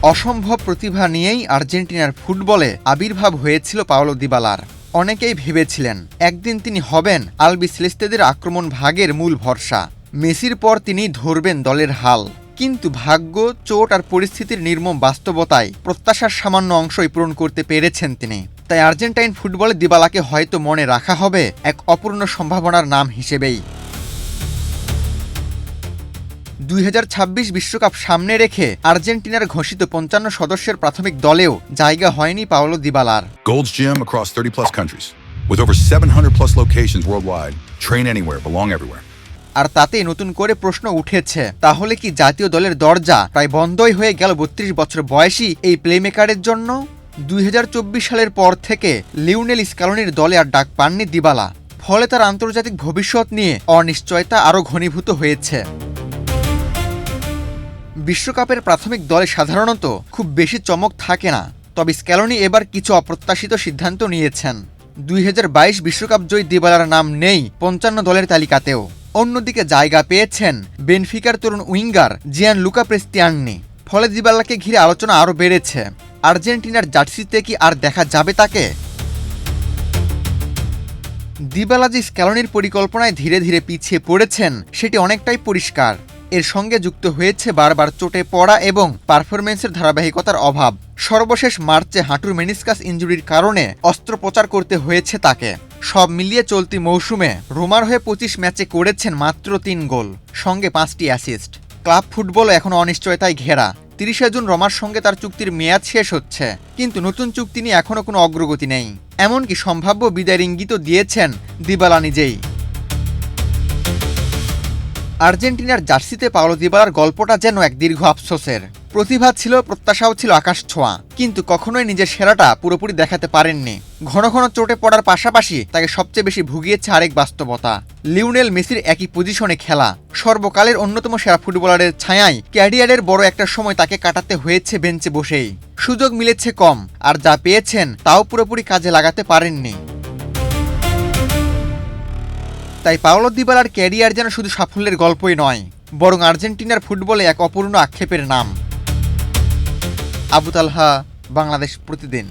অসম্ভব প্রতিভা নিয়েই আর্জেন্টিনার ফুটবলে আবির্ভাব হয়েছিল পাওলো দিবালার। অনেকেই ভেবেছিলেন একদিন তিনি হবেন আলবিসেলেস্তেদের আক্রমণ ভাগের মূল ভরসা। মেসির পর তিনি ধরবেন দলের হাল। কিন্তু ভাগ্য, চোট আর পরিস্থিতির নির্মম বাস্তবতায় প্রত্যাশার সামান্য অংশই পূরণ করতে পেরেছেন তিনি। তাই আর্জেন্টাইন ফুটবলে দিবালাকে হয়তো মনে রাখা হবে এক অপূর্ণ সম্ভাবনার নাম হিসেবেই। 2026 বিশ্বকাপ সামনে রেখে আর্জেন্টিনার ঘোষিত 55 সদস্যের প্রাথমিক দলেও জায়গা হয়নি Paulo দিবালার। Gold's Gym across 30+ countries with over 700+ locations worldwide. Train anywhere, belong everywhere. আর তাতে নতুন করে প্রশ্ন উঠেছে, তাহলে কি জাতীয় দলের দরজা প্রায় বন্ধই হয়ে গেল 32 বছর বয়সী এই প্লেমেকারের জন্য? 2024 সালের পর থেকে লিওনেল স্ক্যালোনির দলে আর ডাক পাননি দিবালা। ফলে তার আন্তর্জাতিক ভবিষ্যৎ নিয়ে অনিশ্চয়তা আরও ঘনীভূত হয়েছে। বিশ্বকাপের প্রাথমিক দলে সাধারণত খুব বেশি চমক থাকে না, তবে স্ক্যালোনি এবার কিছু অপ্রত্যাশিত সিদ্ধান্ত নিয়েছেন। 2022 বিশ্বকাপ জয়ী দিবালার নাম নেই 55 দলের তালিকাতেও। অন্যদিকে জায়গা পেয়েছেন বেনফিকার তরুণ উইঙ্গার জিয়ানলুকা প্রেস্তিয়ানি। ফলে দিবালাকে ঘিরে আলোচনা আরও বেড়েছে। আর্জেন্টিনার জার্সিতে কি আর দেখা যাবে তাকে? দিবালা যে স্ক্যালোনির পরিকল্পনায় ধীরে ধীরে পিছিয়ে পড়েছেন সেটি অনেকটাই পরিষ্কার। এর সঙ্গে যুক্ত হয়েছে বারবার চোটে পড়া এবং পারফরমেন্সের ধারাবাহিকতার অভাব। সর্বশেষ মার্চে হাঁটুর মেনিসকাস ইনজুরির কারণে অস্ত্রোপচার করতে হয়েছে তাকে। সব মিলিয়ে চলতি মৌসুমে রোমার হয়ে 25 ম্যাচে করেছেন মাত্র 3 গোল, সঙ্গে 5টি অ্যাসিস্ট। ক্লাব ফুটবলও এখনও অনিশ্চয়তায় ঘেরা। 30 জুন রোমার সঙ্গে তার চুক্তির মেয়াদ শেষ হচ্ছে, কিন্তু নতুন চুক্তি নিয়ে এখনও কোনো অগ্রগতি নেই। এমনকি সম্ভাব্য বিদায়ের ইঙ্গিতও দিয়েছেন দিবালা নিজেই। আর্জেন্টিনার জার্সিতে পাওলো দিবালার গল্পটা যেন এক দীর্ঘ আফসোসের। প্রতিভা ছিল, প্রত্যাশাও ছিল আকাশ ছোঁয়া, কিন্তু কখনোই নিজের সেরাটা পুরোপুরি দেখাতে পারেননি। ঘন ঘন চোটে পড়ার পাশাপাশি তাকে সবচেয়ে বেশি ভুগিয়েছে আরেক বাস্তবতা, লিওনেল মেসির একই পজিশনে খেলা। সর্বকালের অন্যতম সেরা ফুটবলারের ছায়ায় ক্যারিয়ারের বড় একটা সময় তাকে কাটাতে হয়েছে বেঞ্চে বসেই। সুযোগ মিলেছে কম, আর যা পেয়েছেন তাও পুরোপুরি কাজে লাগাতে পারেননি। তাই পাওলো দিবালার ক্যারিয়ার যেন শুধু সাফল্যের গল্পই নয়, বরং আর্জেন্টিনার ফুটবলে এক অপূর্ণ আক্ষেপের নাম। আবু তালহা, বাংলাদেশ প্রতিদিন।